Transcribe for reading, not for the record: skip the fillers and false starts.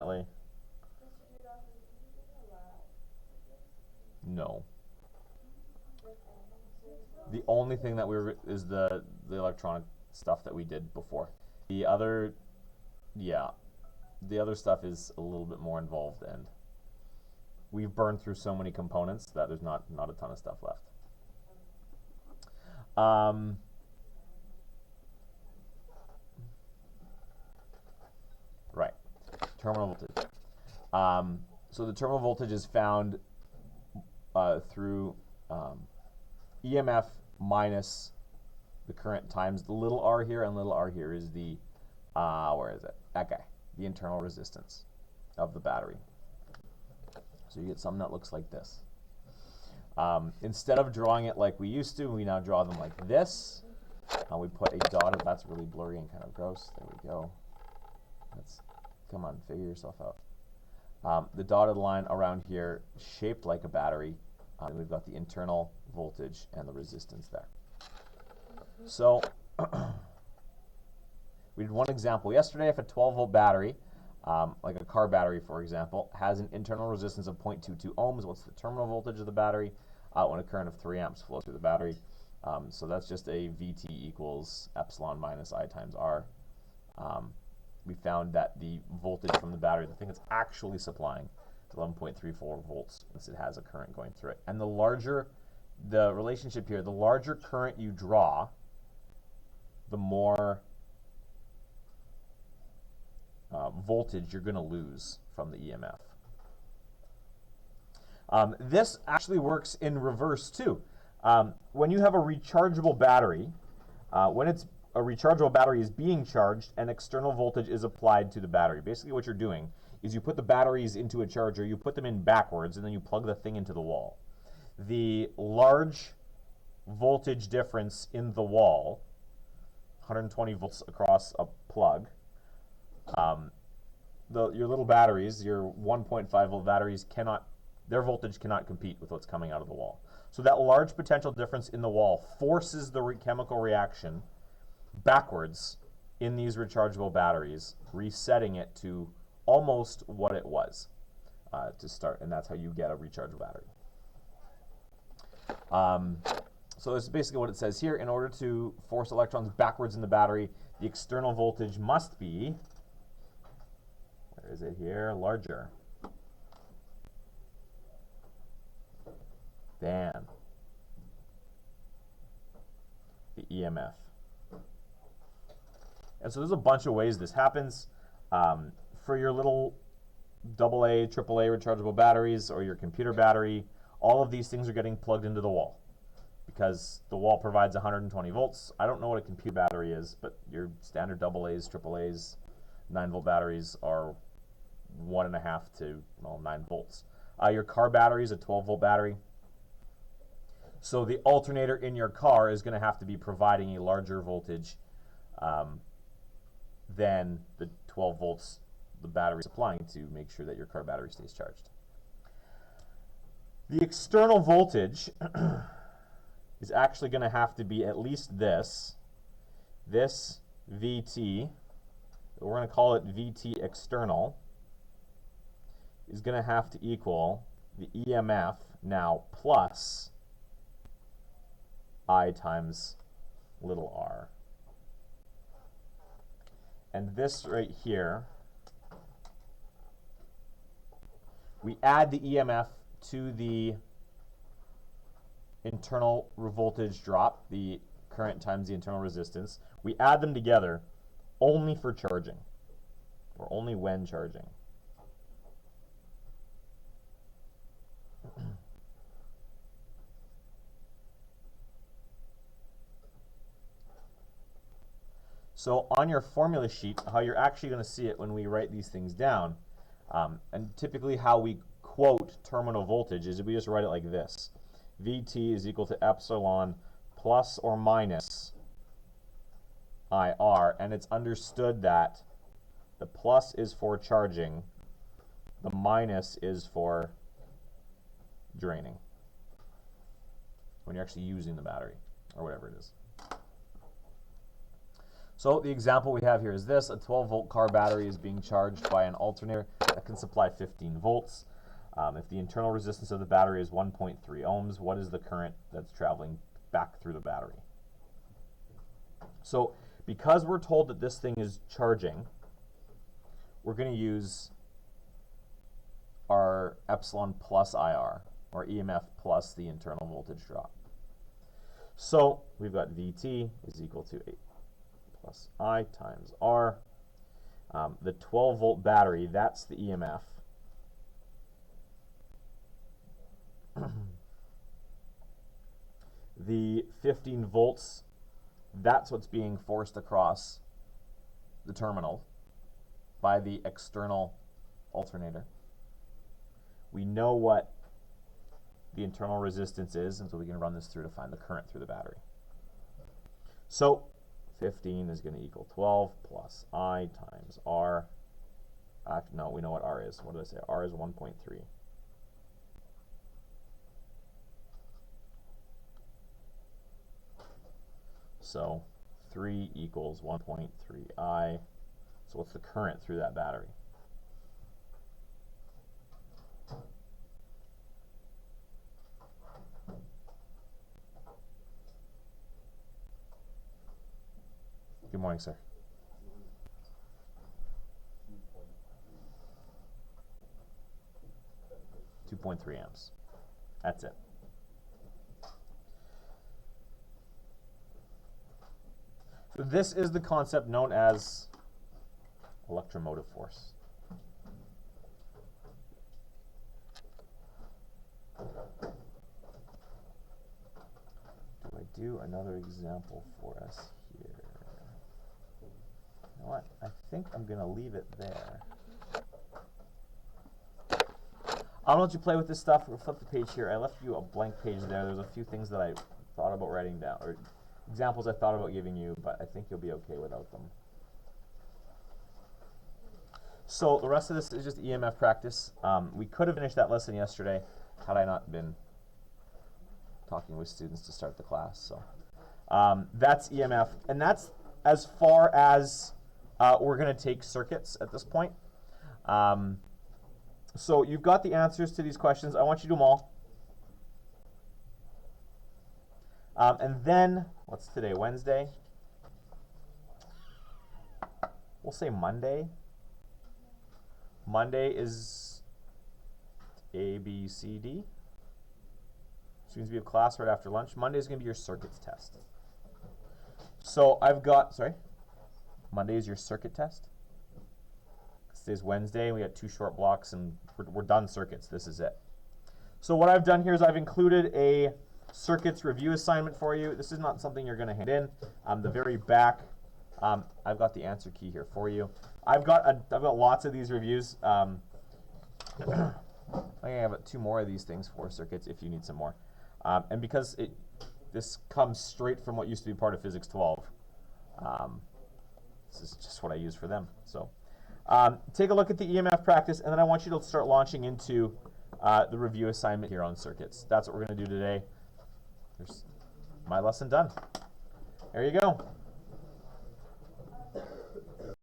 unfortunately. No. The only thing that is the electronic stuff that we did before. The other, yeah, the other stuff is a little bit more involved, and we've burned through so many components that there's not a ton of stuff left. Right, terminal voltage. So the terminal voltage is found through EMF minus the current times the little r here, and little r here is the, where is it? Okay, the internal resistance of the battery. So you get something that looks like this. Instead of drawing it like we used to, we now draw them like this. We put a dotted, that's really blurry and kind of gross. There we go. Come on, figure yourself out. The dotted line around here, shaped like a battery. We've got the internal voltage and the resistance there. So we did one example yesterday. If a 12-volt battery, like a car battery, for example, has an internal resistance of 0.22 ohms, what's the terminal voltage of the battery when a current of 3 amps flows through the battery? So that's just a VT equals epsilon minus I times R. We found that the voltage from the battery, the thing it's actually supplying, is 11.34 volts, since it has a current going through it. And the larger the relationship here, the larger current you draw, the more voltage you're going to lose from the EMF. This actually works in reverse too. When you have a rechargeable battery, when a rechargeable battery is being charged, an external voltage is applied to the battery. Basically what you're doing is you put the batteries into a charger, you put them in backwards, and then you plug the thing into the wall. The large voltage difference in the wall, 120 volts across a plug, your little batteries, your 1.5 volt batteries, their voltage cannot compete with what's coming out of the wall. So that large potential difference in the wall forces the chemical reaction backwards in these rechargeable batteries, resetting it to almost what it was to start, and that's how you get a rechargeable battery. So this is basically what it says here. In order to force electrons backwards in the battery, the external voltage must be, where is it here, larger than the EMF. And so there's a bunch of ways this happens. For your little AA, AAA rechargeable batteries or your computer battery, all of these things are getting plugged into the wall because the wall provides 120 volts. I don't know what a computer battery is, but your standard AA's, AAA's, 9-volt batteries are 1.5 to 9 volts. Your car battery is a 12-volt battery. So the alternator in your car is going to have to be providing a larger voltage than the 12 volts the battery is supplying to make sure that your car battery stays charged. The external voltage is actually going to have to be at least this VT, we're going to call it VT external, is going to have to equal the EMF now plus I times little r. And this right here, we add the EMF to the internal voltage drop, the current times the internal resistance. We add them together only for charging, or only when charging. So on your formula sheet, how you're actually going to see it when we write these things down, and typically how we quote terminal voltage is we just write it like this. VT is equal to epsilon plus or minus IR, and it's understood that the plus is for charging, the minus is for draining, when you're actually using the battery, or whatever it is. So the example we have here is this. A 12-volt car battery is being charged by an alternator that can supply 15 volts. If the internal resistance of the battery is 1.3 ohms, what is the current that's traveling back through the battery? So because we're told that this thing is charging, we're going to use our epsilon plus IR, or EMF plus the internal voltage drop. So we've got VT is equal to 8 plus I times R. The 12-volt battery, that's the EMF. The 15 volts, that's what's being forced across the terminal by the external alternator. We know what the internal resistance is, and so we can run this through to find the current through the battery. So 15 is going to equal 12 plus I times R. No, we know what R is. What did I say? R is 1.3. So 3 equals 1.3 I. So what's the current through that battery? Good morning, sir. 2.3 amps. That's it. So this is the concept known as electromotive force. Do I do another example for us here? You know what? I think I'm going to leave it there. I'll let you play with this stuff. We'll flip the page here. I left you a blank page there. There's a few things that I thought about writing down, or examples I thought about giving you, but I think you'll be okay without them. So the rest of this is just EMF practice. We could have finished that lesson yesterday had I not been talking with students to start the class. So that's EMF, and that's as far as we're going to take circuits at this point. So you've got the answers to these questions. I want you to do them all. And then, what's today, Wednesday? We'll say Monday. Monday is A, B, C, D. Students, we have class right after lunch. Monday is going to be your circuits test. So I've got, sorry, Monday is your circuit test. Today's Wednesday. We got 2 short blocks, and we're done circuits. This is it. So what I've done here is I've included a circuits review assignment for you. This is not something you're going to hand in. The very back, I've got the answer key here for you. I've got lots of these reviews. I have 2 more of these things for circuits if you need some more. And because this comes straight from what used to be part of Physics 12, this is just what I use for them. So take a look at the EMF practice, and then I want you to start launching into the review assignment here on circuits. That's what we're going to do today. There's my lesson done. There you go.